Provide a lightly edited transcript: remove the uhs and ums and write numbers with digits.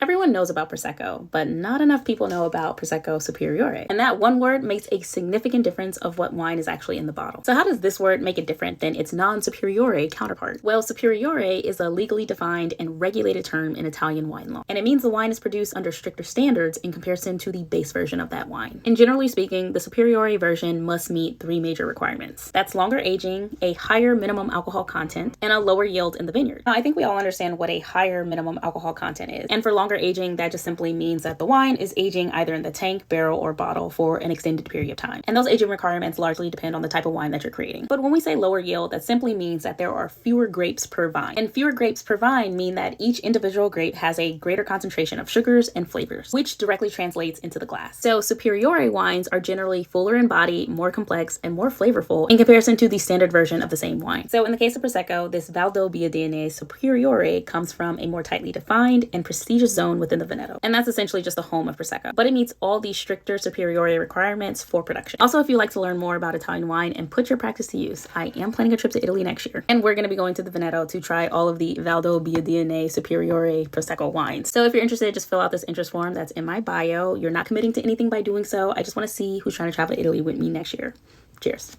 Everyone knows about Prosecco, but not enough people know about Prosecco Superiore. And that one word makes a significant difference of what wine is actually in the bottle. So how does this word make it different than its non-superiore counterpart? Well, superiore is a legally defined and regulated term in Italian wine law. And it means the wine is produced under stricter standards in comparison to the base version of that wine. And generally speaking, the superiore version must meet 3 major requirements. That's longer aging, a higher minimum alcohol content, and a lower yield in the vineyard. Now, I think we all understand what a higher minimum alcohol content is. And for longer aging, that just simply means that the wine is aging either in the tank, barrel, or bottle for an extended period of time. And those aging requirements largely depend on the type of wine that you're creating. But when we say lower yield, that simply means that there are fewer grapes per vine. And fewer grapes per vine mean that each individual grape has a greater concentration of sugars and flavors, which directly translates into the glass. So superiore wines are generally fuller in body, more complex, and more flavorful in comparison to the standard version of the same wine. So in the case of Prosecco, this Valdobbiadene Superiore comes from a more tightly defined and prestigious zone within the Veneto. And that's essentially just the home of Prosecco. But it meets all these stricter superiore requirements for production. Also, if you'd like to learn more about Italian wine and put your practice to use, I am planning a trip to Italy next year. And we're going to be going to the Veneto to try all of the Valdobbiadene Superiore Prosecco wines. So if you're interested, just fill out this interest form that's in my bio. You're not committing to anything by doing so. I just want to see who's trying to travel to Italy with me next year. Cheers.